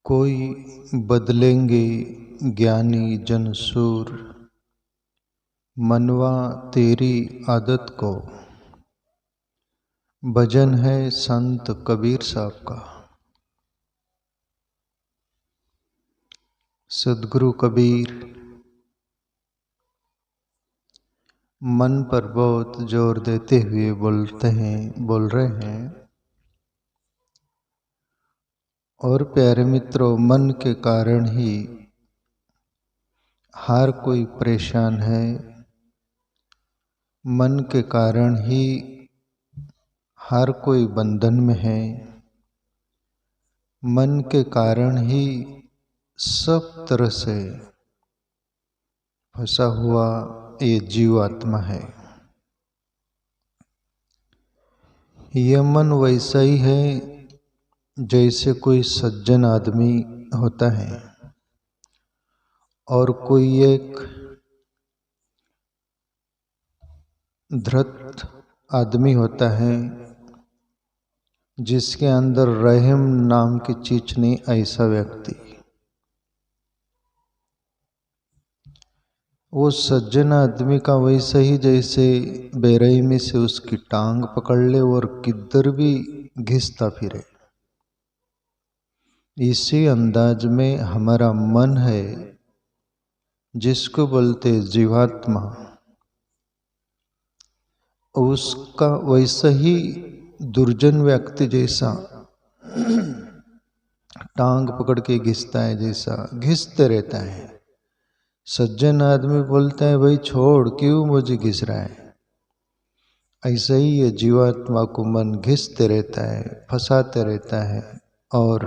कोई बदलेंगे ज्ञानी जन सूर, मनवा तेरी आदत को। भजन है संत कबीर साहब का। सदगुरु कबीर मन पर बहुत जोर देते हुए बोल रहे हैं। और प्यारे मित्रों, मन के कारण ही हर कोई परेशान है। मन के कारण ही हर कोई बंधन में है। मन के कारण ही सब तरह से फंसा हुआ ये जीवात्मा है। यह मन वैसा ही है जैसे कोई सज्जन आदमी होता है और कोई एक धृत आदमी होता है जिसके अंदर रहम नाम की चीज नहीं। ऐसा व्यक्ति, वो सज्जन आदमी का वैसा ही जैसे बेरहमी से उसकी टांग पकड़ ले और किधर भी घिसता फिरे। इसी अंदाज में हमारा मन है जिसको बोलते जीवात्मा। उसका वैसा ही दुर्जन व्यक्ति जैसा टांग पकड़ के घिसता है, जैसा घिसते रहता है। सज्जन आदमी बोलता है भाई छोड़, क्यों मुझे घिस रहा है। ऐसा ही ये जीवात्मा को मन घिसते रहता है, फंसाते रहता है और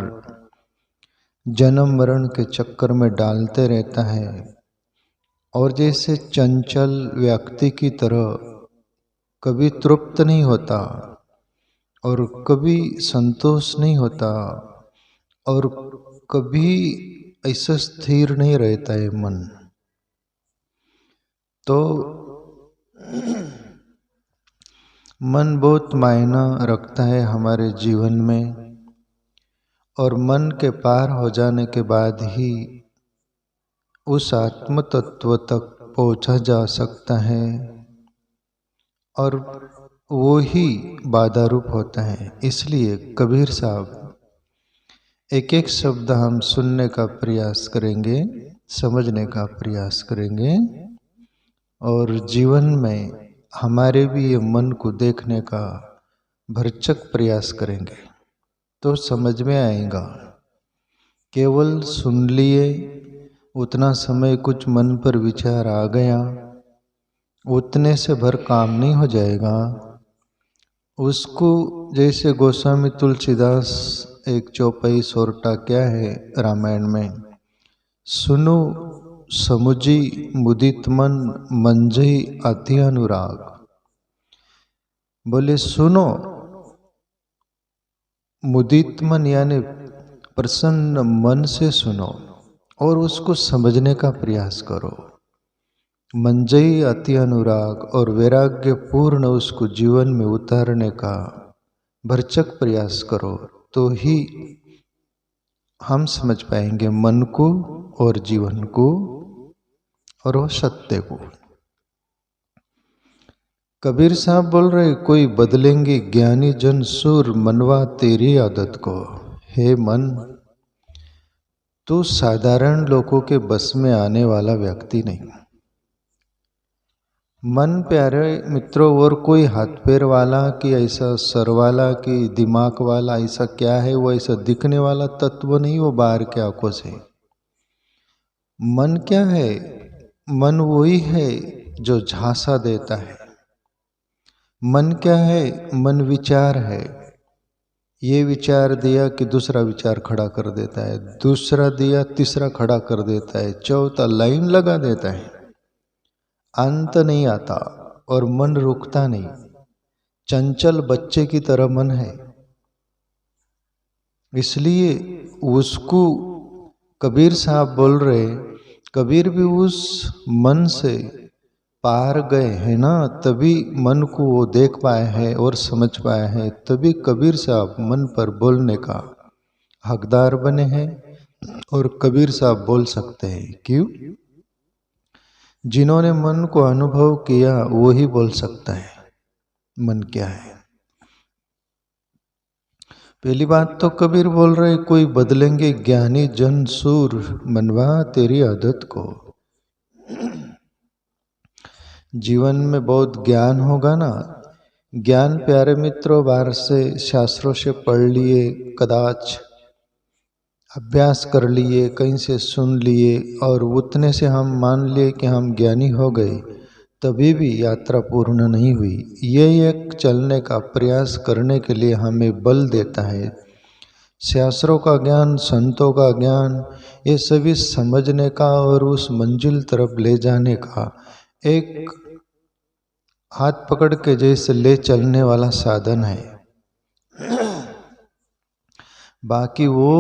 जन्म मरण के चक्कर में डालते रहता है। और जैसे चंचल व्यक्ति की तरह कभी तृप्त नहीं होता और कभी संतोष नहीं होता और कभी ऐसा स्थिर नहीं रहता है मन। तो मन बहुत मायना रखता है हमारे जीवन में। और मन के पार हो जाने के बाद ही उस आत्म तत्व तक पहुंचा जा सकता है और वो ही बाधा रूप होता है। इसलिए कबीर साहब एक एक शब्द हम सुनने का प्रयास करेंगे, समझने का प्रयास करेंगे और जीवन में हमारे भी ये मन को देखने का भरसक प्रयास करेंगे तो समझ में आएगा। केवल सुन लिए, उतना समय कुछ मन पर विचार आ गया, उतने से भर काम नहीं हो जाएगा। उसको जैसे गोस्वामी तुलसीदास एक चौपाई सोरठा क्या है रामायण में, सुनो समुझी मुदित मन मंजई अति अनुराग। बोले सुनो, मुदित मन यानी प्रसन्न मन से सुनो और उसको समझने का प्रयास करो। मंजई अति अनुराग और वैराग्य पूर्ण उसको जीवन में उतारने का भरसक प्रयास करो तो ही हम समझ पाएंगे मन को और जीवन को और वो सत्य को। कबीर साहब बोल रहे, कोई बदलेंगे ज्ञानी जन सूर, मनवा तेरी आदत को। हे मन, तू साधारण लोगों के बस में आने वाला व्यक्ति नहीं। मन प्यारे मित्रों, और कोई हाथ पैर वाला कि ऐसा सर वाला कि दिमाग वाला ऐसा क्या है, वो ऐसा दिखने वाला तत्व नहीं, वो बाहर के आंखों से। मन क्या है? मन वही है जो झांसा देता है। मन क्या है? मन विचार है। ये विचार दिया कि दूसरा विचार खड़ा कर देता है, दूसरा दिया तीसरा खड़ा कर देता है, चौथा लाइन लगा देता है। अंत नहीं आता और मन रुकता नहीं। चंचल बच्चे की तरह मन है। इसलिए उसको कबीर साहब बोल रहे, कबीर भी उस मन से पार गए हैं ना, तभी मन को वो देख पाए हैं और समझ पाए हैं। तभी कबीर साहब मन पर बोलने का हकदार बने हैं, और कबीर साहब बोल सकते हैं। क्यों? जिन्होंने मन को अनुभव किया वो ही बोल सकता है मन क्या है। पहली बात तो कबीर बोल रहे कोई बदलेंगे ज्ञानी जन सूर, मनवा तेरी आदत को। जीवन में बहुत ज्ञान होगा ना, ज्ञान प्यारे मित्रों बाहर से शास्त्रों से पढ़ लिए, कदाच अभ्यास कर लिए, कहीं से सुन लिए और उतने से हम मान लिए कि हम ज्ञानी हो गए, तभी भी यात्रा पूर्ण नहीं हुई। ये एक चलने का प्रयास करने के लिए हमें बल देता है। शास्त्रों का ज्ञान, संतों का ज्ञान, ये सभी समझने का और उस मंजिल तरफ ले जाने का एक हाथ पकड़ के जैसे ले चलने वाला साधन है। बाकी वो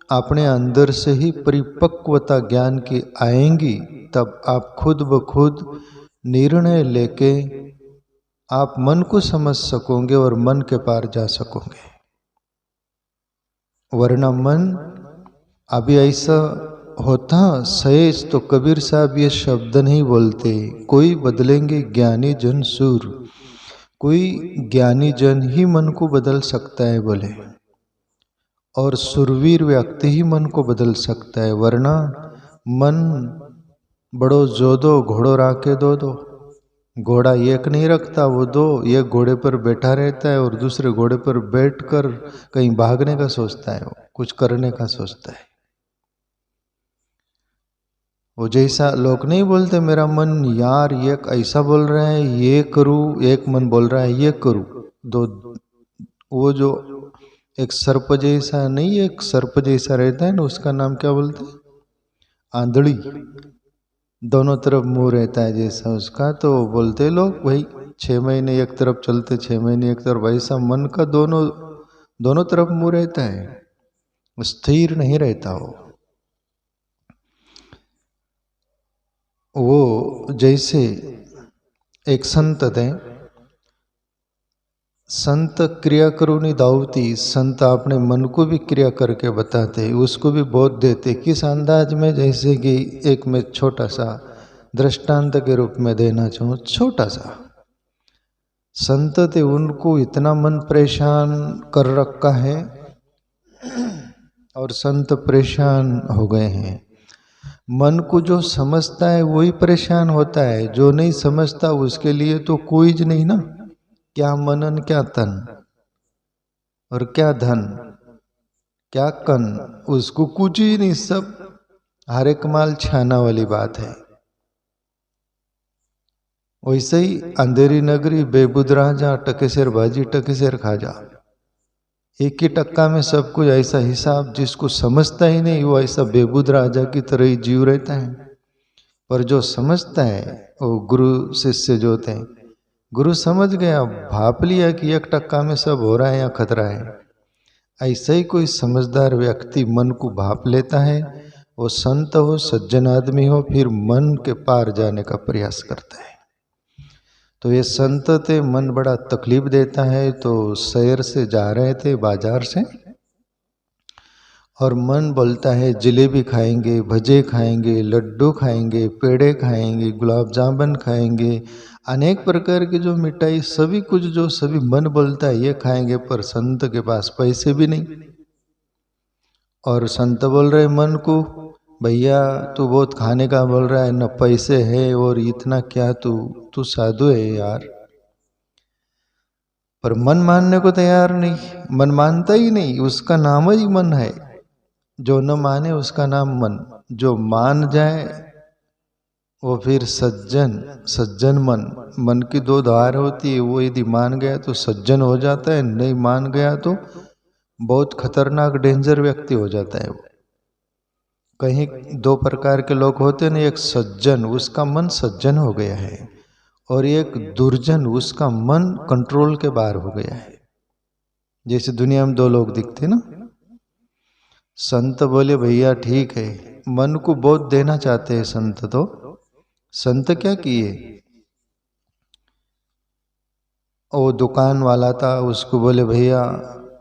अपने अंदर से ही परिपक्वता ज्ञान की आएंगी, तब आप खुद ब खुद निर्णय लेके आप मन को समझ सकोगे और मन के पार जा सकोगे। वरना मन अभी ऐसा होता सहज तो कबीर साहब ये शब्द नहीं बोलते, कोई बदलेंगे ज्ञानी जन सूर। कोई ज्ञानी जन ही मन को बदल सकता है बोले, और सुरवीर व्यक्ति ही मन को बदल सकता है। वरना मन बड़ो जो दो घोड़ो राके दो दो, घोड़ा एक नहीं रखता, वो दो, एक घोड़े पर बैठा रहता है और दूसरे घोड़े पर बैठकर कहीं भागने का सोचता है, वो कुछ करने का सोचता है। वो जैसा लोग नहीं बोलते मेरा मन यार एक ऐसा बोल रहा है ये करूं, एक मन बोल रहा है ये करूं, दो वो जो एक सर्प जैसा नहीं, एक सर्प जैसा रहता है ना, उसका नाम क्या बोलते हैं? आंधड़ी। दोनों तरफ मुंह रहता है जैसा उसका, तो बोलते लोग भाई 6 महीने एक तरफ चलते, 6 महीने एक तरफ, वैसा मन का दोनों तरफ मुंह रहता है, स्थिर नहीं रहता। वो जैसे एक संत थे, संत क्रिया करूनी दावती, संत अपने मन को भी क्रिया करके बताते, उसको भी बोध देते। किस अंदाज में? जैसे कि एक मैं छोटा सा दृष्टांत के रूप में देना चाहूँ, छोटा सा संत थे, उनको इतना मन परेशान कर रखा है और संत परेशान हो गए हैं। मन को जो समझता है वही परेशान होता है, जो नहीं समझता उसके लिए तो कोई ज नहीं ना। क्या मनन क्या तन और क्या धन क्या कन, उसको कुछ ही नहीं, सब हर एक माल छाना वाली बात है। वैसे ही अंधेरी नगरी बेबुद राजा, टकेसर बाजी टकेसर खाजा, एक ही टक्का में सब कुछ ऐसा हिसाब, जिसको समझता ही नहीं वो ऐसा बेबुद राजा की तरह ही जीव रहता है। पर जो समझता है वो गुरु शिष्य जो थे, गुरु समझ गया, भाप लिया कि 1% में सब हो रहा है या खतरा है। ऐसा ही कोई समझदार व्यक्ति मन को भाप लेता है, वो संत हो, सज्जन आदमी हो, फिर मन के पार जाने का प्रयास करता है। तो ये संत थे, मन बड़ा तकलीफ देता है, तो शहर से जा रहे थे बाजार से, और मन बोलता है जलेबी खाएंगे, भजे खाएंगे, लड्डू खाएंगे, पेड़े खाएंगे, गुलाब जामुन खाएंगे, अनेक प्रकार की जो मिठाई, सभी कुछ जो सभी मन बोलता है ये खाएंगे। पर संत के पास पैसे भी नहीं, और संत बोल रहे मन को, भैया तू बहुत खाने का बोल रहा है, न पैसे है और इतना क्या, तू साधु है यार। पर मन मानने को तैयार नहीं, मन मानता ही नहीं, उसका नाम ही मन है। जो न माने उसका नाम मन, जो मान जाए वो फिर सज्जन मन की 2 धार होती है, वो यदि मान गया तो सज्जन हो जाता है, नहीं मान गया तो बहुत खतरनाक डेंजर व्यक्ति हो जाता है। वो कहीं 2 प्रकार के लोग होते हैं ना, एक सज्जन, उसका मन सज्जन हो गया है, और एक दुर्जन, उसका मन कंट्रोल के बाहर हो गया है। जैसे दुनिया में 2 लोग दिखते ना। संत बोले भैया ठीक है, मन को बोध देना चाहते हैं संत, तो संत क्या किए, वो दुकान वाला था, उसको बोले भैया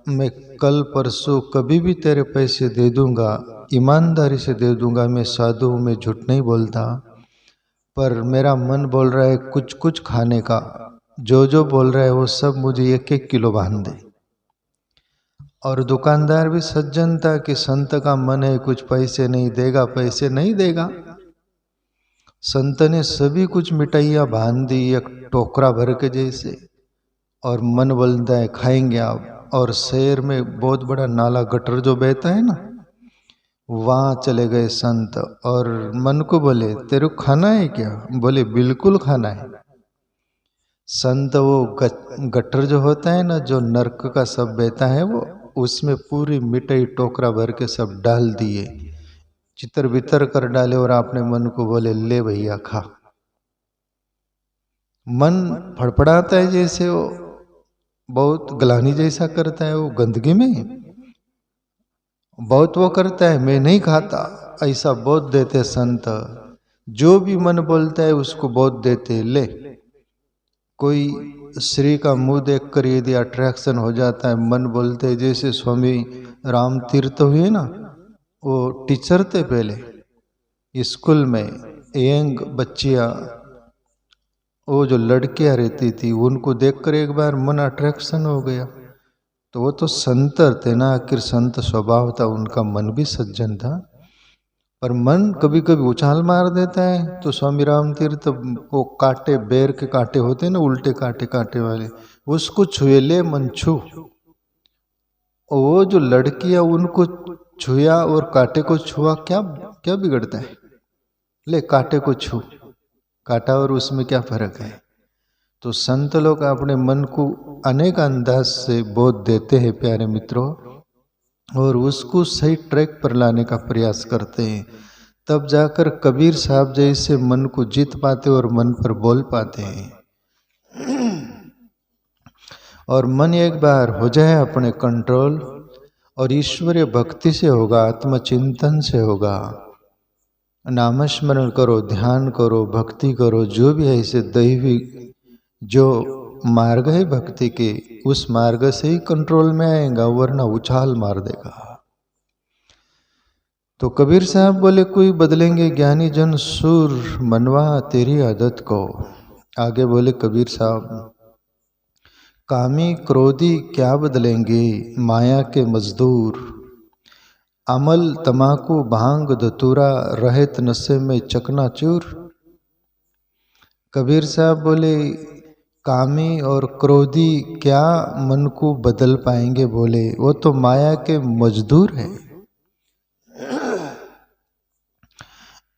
मैं कल परसों कभी भी तेरे पैसे दे दूंगा, ईमानदारी से दे दूंगा, मैं साधु हूँ, मैं झूठ नहीं बोलता, पर मेरा मन बोल रहा है कुछ कुछ खाने का, जो जो बोल रहा है वो सब मुझे 1-1 किलो बांध दे। और दुकानदार भी सज्जन था कि संत का मन है कुछ पैसे नहीं देगा, पैसे नहीं देगा। संत ने सभी कुछ मिठाइयाँ बांध दी एक टोकरा भर के जैसे, और मन बोलता है खाएंगे आप। और शहर में बहुत बड़ा नाला गटर जो बहता है ना, वहाँ चले गए संत और मन को बोले तेरे को खाना है क्या? बोले बिल्कुल खाना है। संत वो गटर जो होता है ना, जो नरक का सब बहता है, वो उसमें पूरी मिठाई टोकरा भर के सब डाल दिए, चितर बितर कर डाले, और आपने मन को बोले ले भैया खा। मन फड़फड़ाता है जैसे वो बहुत ग्लानि जैसा करता है, वो गंदगी में बहुत वो करता है, मैं नहीं खाता, ऐसा बहुत देते संत। जो भी मन बोलता है उसको बहुत देते। ले कोई श्री का मुंह देखकर यदि अट्रैक्शन हो जाता है, मन बोलते हैं, जैसे स्वामी राम तीर्थ हुए ना, वो टीचर थे पहले स्कूल में, यंग बच्चियाँ, वो जो लड़कियां रहती थी उनको देखकर एक बार मन अट्रैक्शन हो गया, तो वो तो संत थे ना, आखिर संत स्वभाव था उनका, मन भी सज्जन था, पर मन कभी कभी उछाल मार देता है। तो स्वामी राम तीर्थ वो कांटे, बेर के कांटे होते हैं ना, उल्टे कांटे कांटे वाले, उसको छुए, ले मन छू। वो जो लड़कियां उनको छुआ और कांटे को छुआ, क्या क्या बिगड़ता है? ले कांटे को छू, कांटा और उसमें क्या फर्क है? तो संत लोग अपने मन को अनेक अंदाज से बोध देते हैं प्यारे मित्रों, और उसको सही ट्रैक पर लाने का प्रयास करते हैं। तब जाकर कबीर साहब जैसे मन को जीत पाते और मन पर बोल पाते हैं। और मन एक बार हो जाए अपने कंट्रोल, और ईश्वरीय भक्ति से होगा, आत्मचिंतन से होगा, नामस्मरण करो, ध्यान करो, भक्ति करो, जो भी है, ऐसे दैवी जो मार्ग है भक्ति के, उस मार्ग से ही कंट्रोल में आएगा, वरना उछाल मार देगा। तो कबीर साहब बोले कोई बदलेंगे ज्ञानी जन सुर, मनवा तेरी आदत को। आगे बोले कबीर साहब, कामी क्रोधी क्या बदलेंगे माया के मजदूर, अमल तमाकू भांग धतूरा रहत नशे में चकनाचूर। कबीर साहब बोले कामी और क्रोधी क्या मन को बदल पाएंगे? बोले वो तो माया के मजदूर है।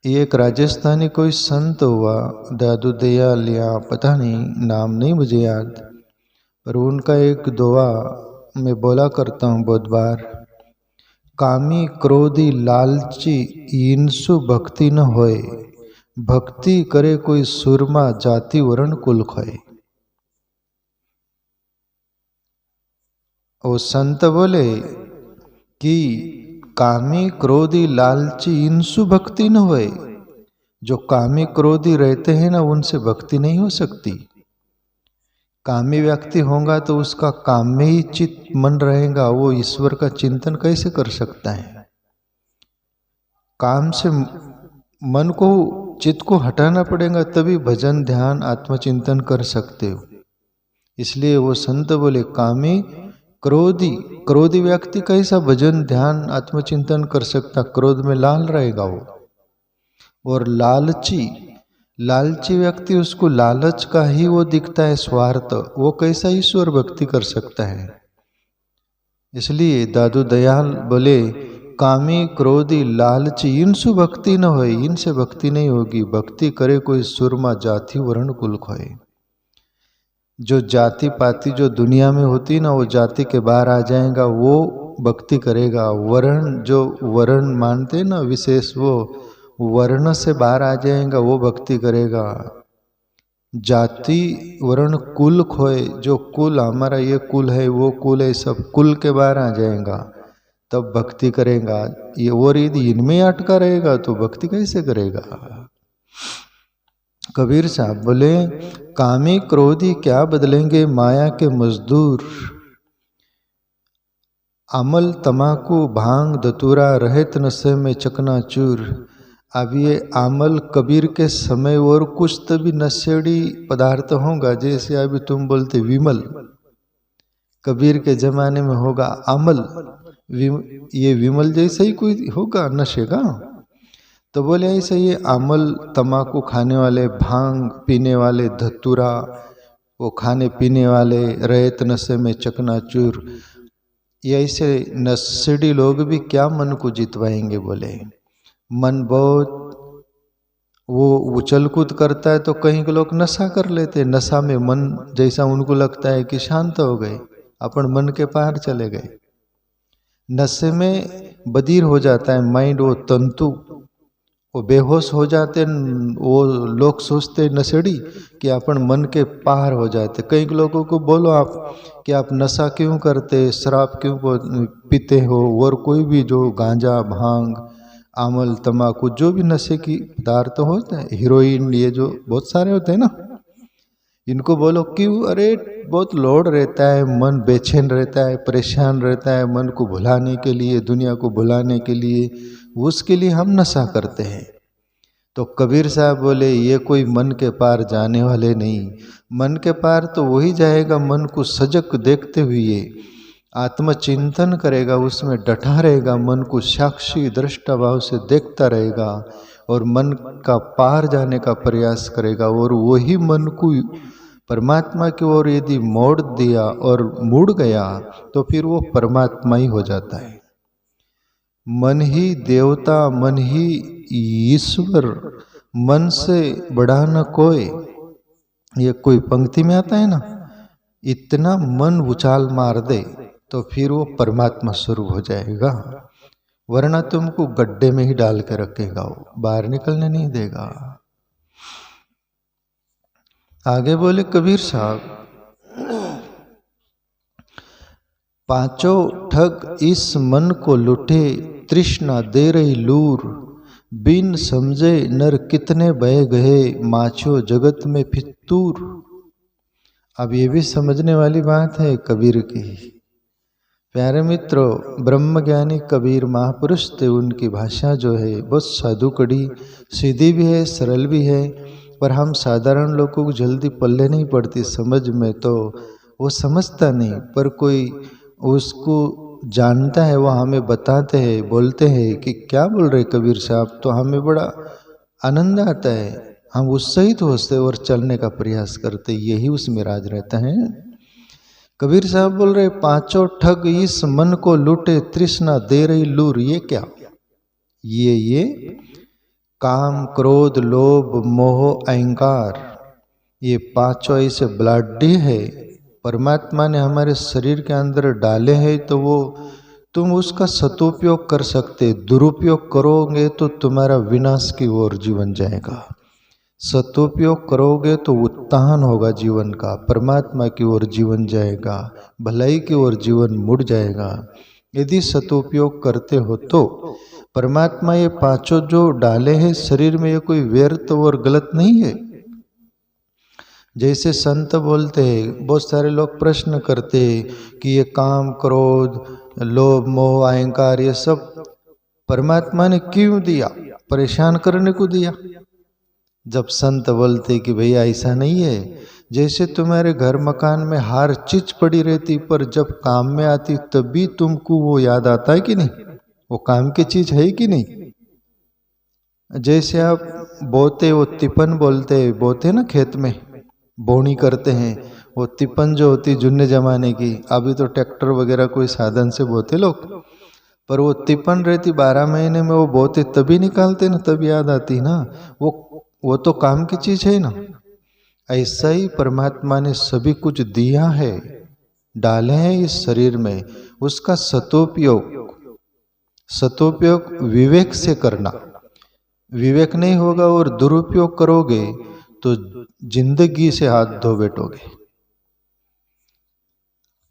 एक राजस्थानी कोई संत हुआ, दादू दयाल या पता नहीं, नाम नहीं मुझे याद, पर उनका एक दुआ मैं बोला करता हूँ बहुत बार, कामी क्रोधी लालची इनसु भक्ति न होए, भक्ति करे कोई सुरमा जाति वर्ण कुल खोए। वो संत बोले कि कामी क्रोधी लालची इनसु भक्ति न होए, जो कामी क्रोधी रहते हैं ना, उनसे भक्ति नहीं हो सकती। कामी व्यक्ति होगा तो उसका काम में ही चित्त मन रहेगा, वो ईश्वर का चिंतन कैसे कर सकता है? काम से मन को, चित्त को हटाना पड़ेगा, तभी भजन ध्यान आत्मचिंतन कर सकते हो। इसलिए वो संत बोले कामी क्रोधी, क्रोधी व्यक्ति कैसा भजन ध्यान आत्मचिंतन कर सकता? क्रोध में लाल रहेगा वो। और लालची, लालची व्यक्ति, उसको लालच का ही वो दिखता है स्वार्थ, वो कैसा ईश्वर भक्ति कर सकता है? इसलिए दादू दयाल बोले कामी क्रोधी लालची इनसु भक्ति न होए, इनसे भक्ति नहीं होगी, भक्ति करे कोई सुरमा जाति वर्ण कुल खोए। जो जाति पाति जो दुनिया में होती ना, वो जाति के बाहर आ जाएगा, वो भक्ति करेगा। वर्ण जो वर्ण मानते ना विशेष, वो वर्ण से बाहर आ जाएगा, वो भक्ति करेगा। जाति वर्ण कुल खोए, जो कुल हमारा ये कुल है वो कुल है, सब कुल के बाहर आ जाएगा तब भक्ति करेगा। ये और यदि इनमें अटका रहेगा तो भक्ति कैसे करेगा? कबीर साहब बोले कामी क्रोधी क्या बदलेंगे माया के मजदूर, अमल तमाकू भांग धतूरा रहित नशे में चकनाचूर। अब ये अमल कबीर के समय और कुछ तो भी नशेड़ी पदार्थ होगा, जैसे अभी तुम बोलते विमल, कबीर के जमाने में होगा अमल, ये विमल जैसा ही कोई होगा नशे का। तो बोले ऐसे ये अमल तमाकू खाने वाले, भांग पीने वाले, धतूरा वो खाने पीने वाले, रहित नशे में चकनाचूर, ये ऐसे नशेड़ी लोग भी क्या मन को जितवाएंगे। बोले मन बहुत वो उछल कूद करता है तो कहीं के लोग नशा कर लेते, नशा में मन जैसा उनको लगता है कि शांत हो गए, अपन मन के पार चले गए। नशे में बधिर हो जाता है माइंड, वो तंतु वो बेहोश हो जाते, वो लोग सोचते नशेड़ी कि अपन मन के पार हो जाते। कई लोगों को बोलो आप कि आप नशा क्यों करते, शराब क्यों पीते हो, और कोई भी जो गांजा भांग अमल तमाकू जो भी नशे की पदार्थ होते हैं, हीरोइन, ये जो बहुत सारे होते हैं ना, इनको बोलो क्यों, अरे बहुत लोड रहता है, मन बेचैन रहता है, परेशान रहता है, मन को भुलाने के लिए, दुनिया को भुलाने के लिए, उसके लिए हम नशा करते हैं। तो कबीर साहब बोले ये कोई मन के पार जाने वाले नहीं, मन के पार तो वही जाएगा मन को सजग देखते हुए, आत्मचिंतन करेगा, उसमें डटा रहेगा, मन को साक्षी दृष्टा भाव से देखता रहेगा और मन का पार जाने का प्रयास करेगा। और वही मन को परमात्मा की ओर यदि मोड़ दिया और मुड़ गया तो फिर वो परमात्मा ही हो जाता है। मन ही देवता, मन ही ईश्वर, मन से बड़ा न कोई, ये कोई पंक्ति में आता है ना। इतना मन उछाल मार दे तो फिर वो परमात्मा स्वरूप हो जाएगा, वरना तुमको गड्ढे में ही डाल के रखेगा, वो बाहर निकलने नहीं देगा। आगे बोले कबीर साहब, पांचों ठग इस मन को लुटे, तृष्णा दे रही लूर, बिन समझे नर कितने बह गए, माछो जगत में फितूर। अब ये भी समझने वाली बात है कबीर की। प्यारे मित्रों, ब्रह्मज्ञानी कबीर महापुरुष थे, उनकी भाषा जो है बहुत साधु कड़ी, सीधी भी है, सरल भी है, पर हम साधारण लोगों को जल्दी पल्ले नहीं पड़ती समझ में, तो वो समझता नहीं, पर कोई उसको जानता है, वो हमें बताते हैं, बोलते हैं कि क्या बोल रहे कबीर साहब, तो हमें बड़ा आनंद आता है, हम उत्साहित होते और चलने का प्रयास करते, यही उसमें राज रहता है। कबीर साहब बोल रहे पांचों ठग इस मन को लूटे, तृष्णा दे रही लूर। ये क्या, ये काम क्रोध लोभ मोह अहंकार, ये पांचों ऐसे ब्लाडी है, परमात्मा ने हमारे शरीर के अंदर डाले हैं, तो वो तुम उसका सदुपयोग कर सकते, दुरुपयोग करोगे तो तुम्हारा विनाश की ओर जीवन जाएगा, सदुपयोग करोगे तो उत्थान होगा जीवन का, परमात्मा की ओर जीवन जाएगा, भलाई की ओर जीवन मुड़ जाएगा। यदि सदुपयोग करते हो तो परमात्मा ये पांचों जो डाले हैं शरीर में, ये कोई व्यर्थ और गलत नहीं है। जैसे संत बोलते हैं, बहुत सारे लोग प्रश्न करते हैं कि ये काम क्रोध लोभ मोह अहंकार ये सब परमात्मा ने क्यों दिया, परेशान करने को दिया। जब संत बोलते कि भैया ऐसा नहीं है, जैसे तुम्हारे घर मकान में हर चीज पड़ी रहती, पर जब काम में आती तभी तुमको वो याद आता है कि नहीं, वो काम की चीज है कि नहीं। जैसे आप बोते, वो तिपन बोलते, बोते ना खेत में बोनी करते हैं, वो तिपन जो होती जुन्ने जमाने की, अभी तो ट्रैक्टर वगैरह कोई साधन से बोते लोग, पर वो तिपन रहती 12 महीने में वो बोते तभी निकालते ना, तभी याद आती ना, वो तो काम की चीज है ना। ऐसा ही परमात्मा ने सभी कुछ दिया है, डाले हैं इस शरीर में, उसका सदुपयोग विवेक से करना। विवेक नहीं होगा और दुरुपयोग करोगे तो जिंदगी से हाथ धो बैठोगे।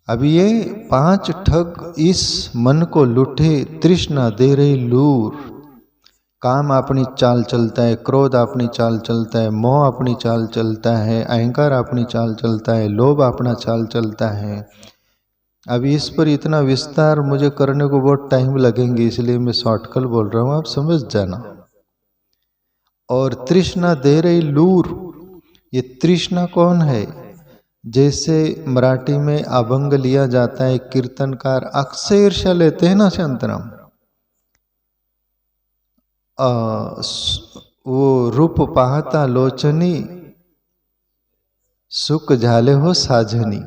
अब ये 5 ठग इस मन को लूटे, तृष्णा दे रही लूर, काम अपनी चाल चलता है, क्रोध अपनी चाल चलता है, मोह अपनी चाल चलता है, अहंकार अपनी चाल चलता है, लोभ अपना चाल चलता है, अभी इस पर इतना विस्तार मुझे करने को बहुत टाइम लगेंगे, इसलिए मैं शॉर्टकट बोल रहा हूँ, आप समझ जाना। और तृष्णा दे रही लूर, ये तृष्णा कौन है? जैसे मराठी में अभंग लिया जाता है, कीर्तनकार अक्षरशः लेते हैं ना शंतराम, वो रूप पाहता लोचनी सुख झाले हो साजनी।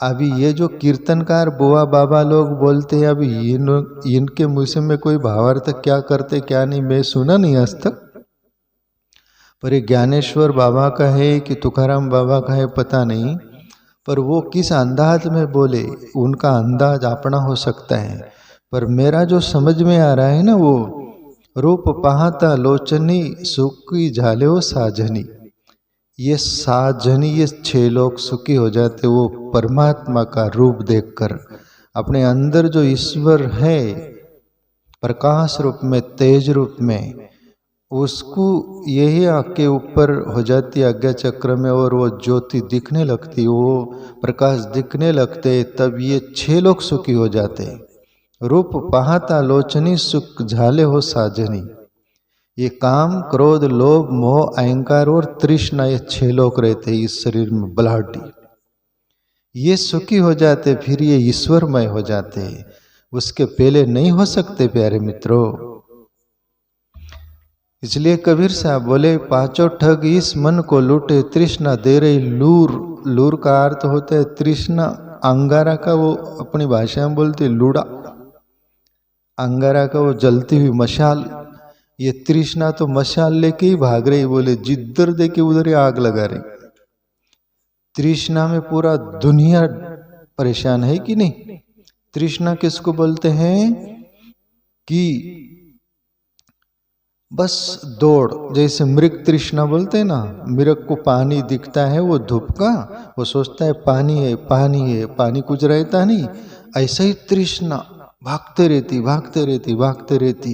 अभी ये जो कीर्तनकार बुआ बाबा लोग बोलते हैं, अभी इनके मुँह से में कोई भावार्थ क्या करते क्या नहीं मैं सुना नहीं आज तक, पर ये ज्ञानेश्वर बाबा का है कि तुकाराम बाबा का है पता नहीं, पर वो किस अंदाज में बोले उनका अंदाज अपना हो सकता है, पर मेरा जो समझ में आ रहा है ना, वो रूप पाहता लोचनी सुखी झाले हो साजनी। ये साजनी, ये 6 लोग सुखी हो जाते वो परमात्मा का रूप देखकर। अपने अंदर जो ईश्वर है प्रकाश रूप में, तेज रूप में, उसको यही आँख के ऊपर हो जाती आज्ञा चक्र में, और वो ज्योति दिखने लगती, वो प्रकाश दिखने लगते, तब ये 6 लोग सुखी हो जाते। रूप पाहता लोचनी सुख झाले हो साजनी। ये काम, क्रोध, लोभ, मोह, अहंकार और तृष्णा, ये 6 लोग रहते हैं इस शरीर में बलाढ्य। ये सुखी हो जाते, फिर ये ईश्वरमय हो जाते, उसके पहले नहीं हो सकते प्यारे मित्रों। इसलिए कबीर साहब बोले, पांचों ठग इस मन को लूटे, तृष्णा दे रही लूर। लूर का अर्थ होता है तृष्णा। अंगारा का वो अपनी भाषा में बोलते लूड़ा, अंगारा का वो जलती हुई मशाल। ये तृष्णा तो मशाल लेके ही भाग रही, बोले जिधर देखे उधर ही आग लगा रही। तृष्णा में पूरा दुनिया परेशान है कि नहीं। तृष्णा किसको बोलते हैं कि बस दौड़, जैसे मृग तृष्णा बोलते हैं ना, मृग को पानी दिखता है वो धूप का, वो सोचता है पानी है पानी है, पानी कुछ रहता नहीं। ऐसा ही तृष्णा भागते रहती भागते रहती भागते रहती,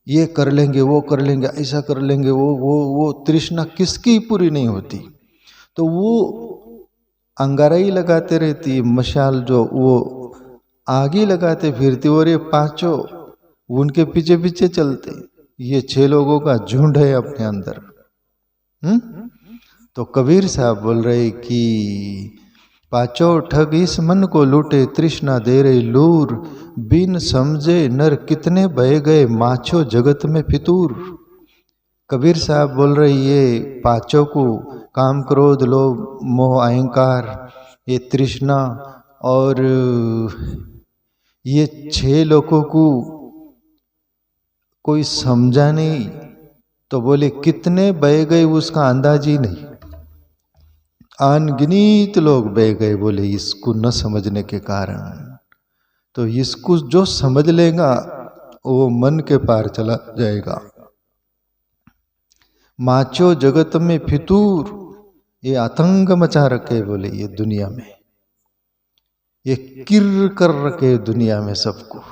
ये कर लेंगे वो कर लेंगे ऐसा कर लेंगे, वो तृष्णा किसकी पूरी नहीं होती। तो वो अंगारा ही लगाते रहती, मशाल जो वो आगे लगाते फिरती, और ये पांचों उनके पीछे पीछे चलते। ये 6 लोगों का झुंड है अपने अंदर। तो कबीर साहब बोल रहे कि पांचों ठग इस मन को लूटे, तृष्णा दे रही लूर, बिन समझे नर कितने बह गए, माछो जगत में फितूर। कबीर साहब बोल रहे ये पांचों को, काम, क्रोध, लोभ, मोह, अहंकार, ये तृष्णा और ये 6 लोगों को कोई समझा नहीं, तो बोले कितने बह गए उसका अंदाज ही नहीं, अनगिनत लोग बह गए, बोले इसको न समझने के कारण। तो इसको जो समझ लेगा वो मन के पार चला जाएगा। माचो जगत में फितूर, ये आतंक मचा रखे बोले ये दुनिया में, ये किर कर रखे दुनिया में सबको,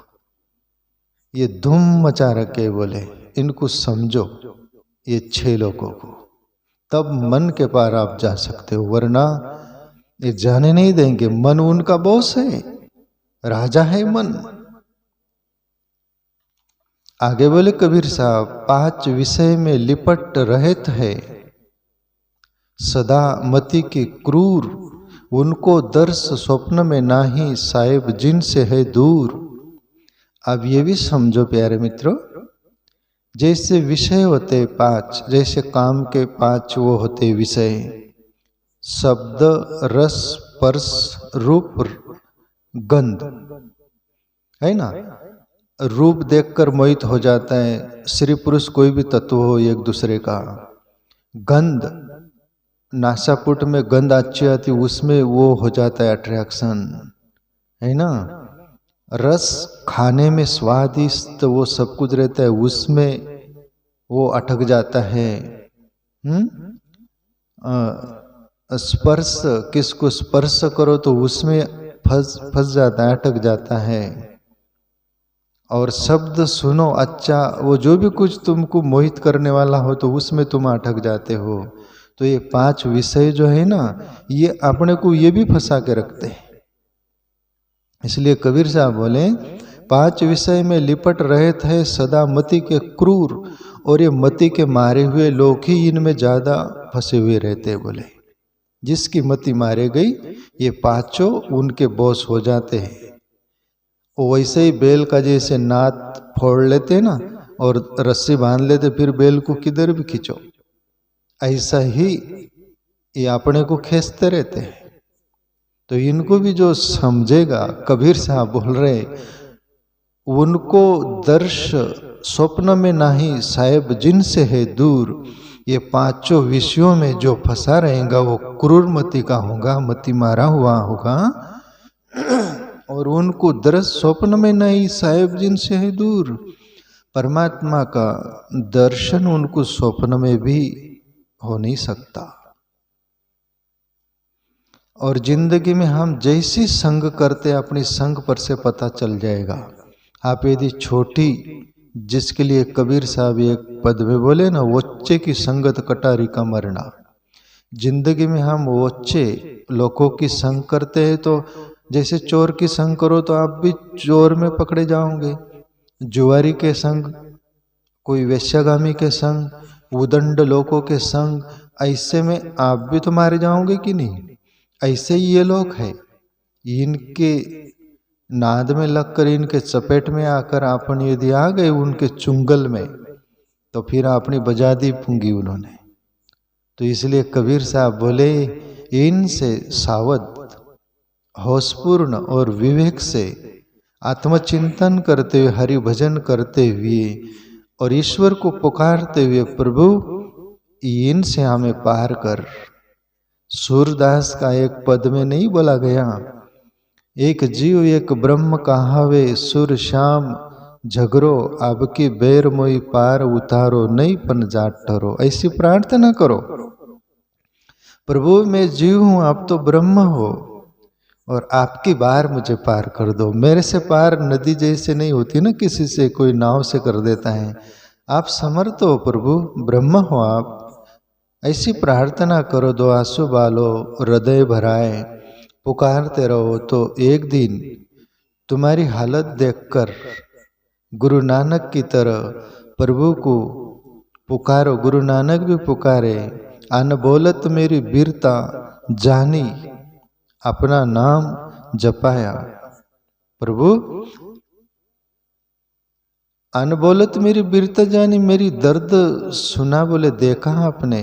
ये धूम मचा रखे बोले, इनको समझो ये 6 लोगों को, तब मन के पार आप जा सकते हो, वरना ये जाने नहीं देंगे। मन उनका बॉस है, राजा है मन। आगे बोले कबीर साहब, 5 विषय में लिपट रहत है, सदा मति के क्रूर, उनको दर्श स्वप्न में नाही, साहिब जिनसे है दूर। अब ये भी समझो प्यारे मित्रों, जैसे विषय होते 5, जैसे काम के 5 वो होते विषय, शब्द, रस, स्पर्श, रूप, गंध, है ना। रूप देखकर मोहित हो जाता है स्त्री पुरुष कोई भी तत्व हो एक दूसरे का। गंध, नासापुट में गंध अच्छी आती, उसमें वो हो जाता है अट्रैक्शन, है ना। रस, खाने में स्वादिष्ट वो सब कुछ रहता है, उसमें वो अटक जाता है। स्पर्श, किसको स्पर्श करो तो उसमें फंस जाता है, अटक जाता है। और शब्द सुनो अच्छा, वो जो भी कुछ तुमको मोहित करने वाला हो तो उसमें तुम अटक जाते हो। तो ये 5 विषय जो है ना, ये अपने को ये भी फंसा के रखते हैं। इसलिए कबीर साहब बोले, 5 विषय में लिपट रहे थे सदा मति के क्रूर, और ये मति के मारे हुए लोग ही इनमें ज्यादा फंसे हुए रहते। बोले जिसकी मति मारे गई ये 5 उनके बॉस हो जाते हैं। वैसे ही बैल का जैसे नाथ फोड़ लेते ना और रस्सी बांध लेते, फिर बैल को किधर भी खींचो, ऐसा ही ये अपने को खींचते रहते हैं। तो इनको भी जो समझेगा, कबीर साहब बोल रहे, उनको दर्श स्वप्न में नहीं साहेब जिनसे है दूर। ये 5 विषयों में जो फंसा रहेगा वो क्रूरमति का होगा, मति मारा हुआ होगा। और उनको दर्श स्वप्न में नहीं साहेब जिनसे है दूर। परमात्मा का दर्शन उनको स्वप्न में भी हो नहीं सकता। और जिंदगी में हम जैसी संग करते अपनी संग पर से पता चल जाएगा। आप यदि छोटी, जिसके लिए कबीर साहब एक पद में बोले ना, वोच्चे की संगत कटारी का मरना। जिंदगी में हम वोच्चे लोगों की संग करते हैं, तो जैसे चोर की संग करो तो आप भी चोर में पकड़े जाओगे। जुआरी के संग, कोई वेश्यागामी के संग, उदंड लोगों के संग, ऐसे में आप भी तो मारे जाओगे कि नहीं। ऐसे ही ये लोग हैं, इनके नाद में लगकर, इनके चपेट में आकर अपन यदि आ गए उनके चुंगल में, तो फिर अपनी बजा दी पूंगी उन्होंने। तो इसलिए कबीर साहब बोले, इनसे सावध, होशपूर्ण और विवेक से आत्मचिंतन करते हुए, हरि भजन करते हुए और ईश्वर को पुकारते हुए, प्रभु इनसे हमें पार कर। सूरदास का एक पद में नहीं बोला गया, एक जीव एक ब्रह्म कहावे, सुर श्याम झगरो, आपकी बैर मोई पार उतारो, नहीं पन जाट ठहरो। ऐसी प्रार्थना करो, प्रभु मैं जीव हूं, आप तो ब्रह्म हो, और आपकी बार मुझे पार कर दो। मेरे से पार नदी जैसे नहीं होती ना, किसी से कोई नाव से कर देता है। आप समर्थ हो प्रभु, ब्रह्म हो आप। ऐसी प्रार्थना करो, दो आंसू बालो, हृदय भराए, पुकारते रहो। तो एक दिन तुम्हारी हालत देखकर गुरु नानक की तरह प्रभु को पुकारो। गुरु नानक भी पुकारे, अन बोलत मेरी वीरता जानी, अपना नाम जपाया। प्रभु अनबोलत मेरी वीरता जानी, मेरी दर्द सुना, बोले देखा आपने।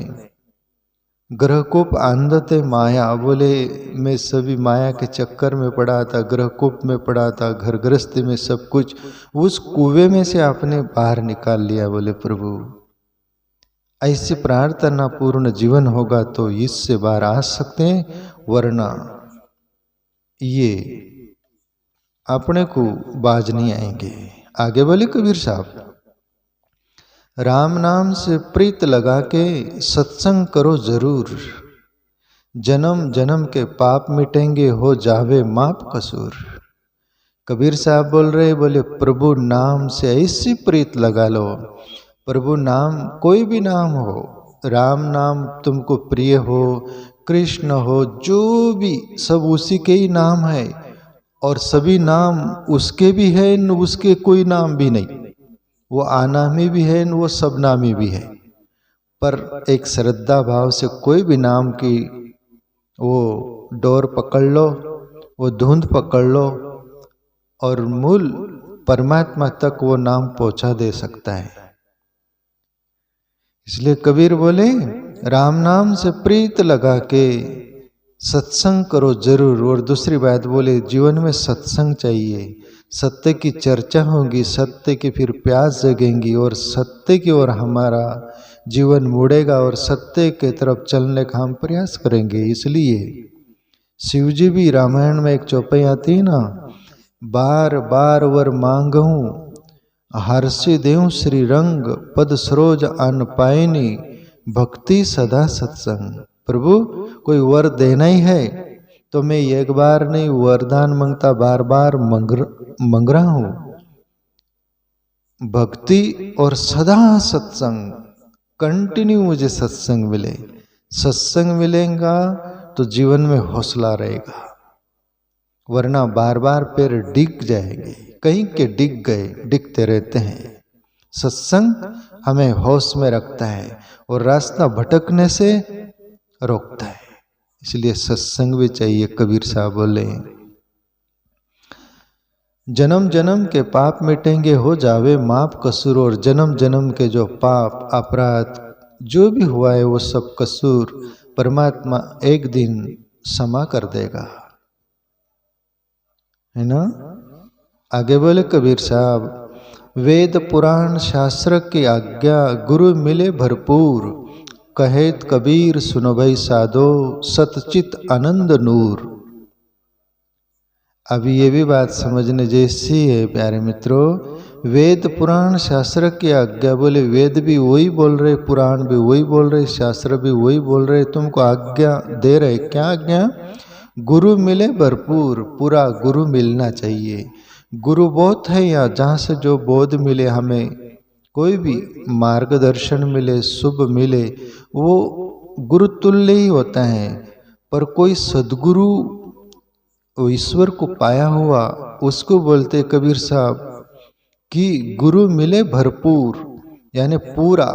ग्रहकोप आंधते माया, बोले मैं सभी माया के चक्कर में पड़ा था, ग्रहकोप में पड़ा था, घर गृहस्थी में सब कुछ, उस कुएं में से आपने बाहर निकाल लिया। बोले प्रभु ऐसी प्रार्थना पूर्ण जीवन होगा तो इससे बाहर आ सकते हैं, वरना ये अपने को बाज नहीं आएंगे। आगे बोले कबीर साहब, राम नाम से प्रीत लगा के सत्संग करो जरूर, जन्म जन्म के पाप मिटेंगे, हो जावे माप कसूर। कबीर साहब बोल रहे, बोले प्रभु नाम से ऐसी प्रीत लगा लो। प्रभु नाम कोई भी नाम हो, राम नाम तुमको प्रिय हो, कृष्ण हो, जो भी, सब उसी के ही नाम है। और सभी नाम उसके भी है, उसके कोई नाम भी नहीं। वो आनामी भी है, वो सब नामी भी है। पर एक श्रद्धा भाव से कोई भी नाम की वो डोर पकड़ लो, वो धुंध पकड़ लो, और मूल परमात्मा तक वो नाम पहुंचा दे सकता है। इसलिए कबीर बोले, राम नाम से प्रीत लगा के सत्संग करो जरूर। और दूसरी बात बोले, जीवन में सत्संग चाहिए, सत्य की चर्चा होगी, सत्य की फिर प्यास जगेंगी, और सत्य की ओर हमारा जीवन मुड़ेगा, और सत्य के तरफ चलने का हम प्रयास करेंगे। इसलिए शिवजी भी रामायण में एक चौपाई आती है ना, बार बार वर मांगहूँ हर्षि देव श्री रंग, पद सरोज अन पायनी, भक्ति सदा सत्संग। प्रभु कोई वर देना ही है तो मैं एक बार नहीं वरदान मांगता, बार बार मांग रहा हूं भक्ति और सदा सत्संग। कंटिन्यू मुझे सत्संग मिले। सत्संग मिलेगा तो जीवन में हौसला रहेगा। वरना बार बार पैर डिग जाएंगे, कहीं के डिग गए, डिगते रहते हैं। सत्संग हमें होश में रखता है और रास्ता भटकने से रोकता है। इसलिए सत्संग भी चाहिए। कबीर साहब बोले, जन्म जन्म के पाप मिटेंगे, हो जावे माप कसूर। और जन्म जन्म के जो पाप अपराध जो भी हुआ है वो सब कसूर परमात्मा एक दिन क्षमा कर देगा, है ना। आगे बोले कबीर साहब, वेद पुराण शास्त्र की आज्ञा गुरु मिले भरपूर। कहेत कबीर सुनो भाई साधो, सतचित आनंद नूर। अभी ये भी बात समझने जैसी है प्यारे मित्रों। वेद पुराण शास्त्र की आज्ञा, बोले वेद भी वही बोल रहे, पुराण भी वही बोल रहे, शास्त्र भी वही बोल रहे, तुमको आज्ञा दे रहे। क्या आज्ञा? गुरु मिले भरपूर, पूरा गुरु मिलना चाहिए। गुरु बहुत है या जहाँ से जो बोध मिले, हमें कोई भी मार्गदर्शन मिले, शुभ मिले, वो गुरु तुल्य ही होता है। पर कोई सद्गुरु वो ईश्वर को पाया हुआ, उसको बोलते कबीर साहब कि गुरु मिले भरपूर, यानी पूरा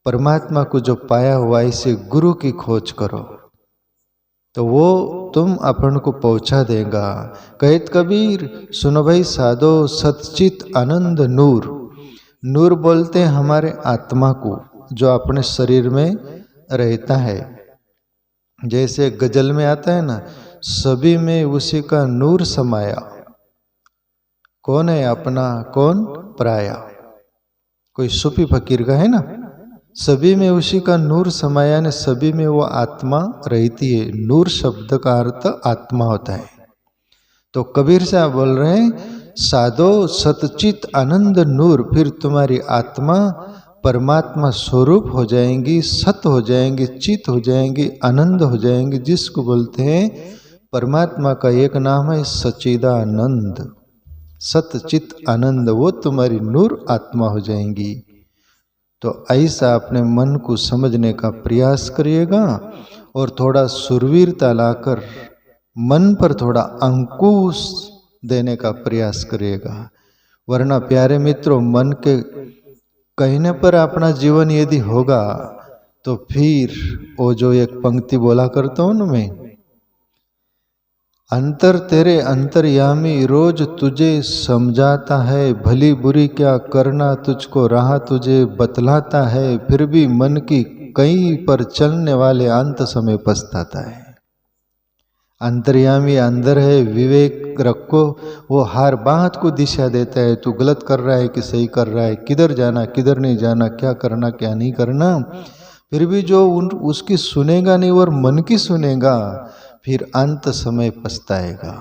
परमात्मा को जो पाया हुआ, इसे गुरु की खोज करो तो वो तुम अपन को पहुंचा देगा। कहत कबीर सुनो भाई साधो, सतचित आनंद नूर। नूर बोलते हैं हमारे आत्मा को, जो अपने शरीर में रहता है। जैसे गजल में आता है ना, सभी में उसी का नूर समाया। कौन है अपना, कौन पराया? कोई सूफी फकीर का है ना, सभी में उसी का नूर समाया, ने सभी में वो आत्मा रहती है। नूर शब्द का अर्थ आत्मा होता है। तो कबीर साहब बोल रहे हैं, साधो सतचित आनंद नूर, फिर तुम्हारी आत्मा परमात्मा स्वरूप हो जाएंगी, सत हो जाएंगी, चित हो जाएंगी, आनंद हो जाएंगी। जिसको बोलते हैं परमात्मा का एक नाम है सच्चिदानंद, सतचित आनंद, वो तुम्हारी नूर आत्मा हो जाएंगी। तो ऐसा अपने मन को समझने का प्रयास करिएगा और थोड़ा सुरवीरता लाकर मन पर थोड़ा अंकुश देने का प्रयास करिएगा। वरना प्यारे मित्रों, मन के कहने पर अपना जीवन यदि होगा तो फिर वो जो एक पंक्ति बोला करता हूं ना मैं, अंतर तेरे अंतर्यामी रोज तुझे समझाता है, भली बुरी क्या करना तुझको राह तुझे बतलाता है, फिर भी मन की कहीं पर चलने वाले अंत समय पछताता है। अंतर्यामी अंदर है, विवेक रखो, वो हर बात को दिशा देता है। तू गलत कर रहा है कि सही कर रहा है, किधर जाना किधर नहीं जाना, क्या करना क्या नहीं करना। फिर भी जो उसकी सुनेगा नहीं और मन की सुनेगा, फिर अंत समय पछताएगा।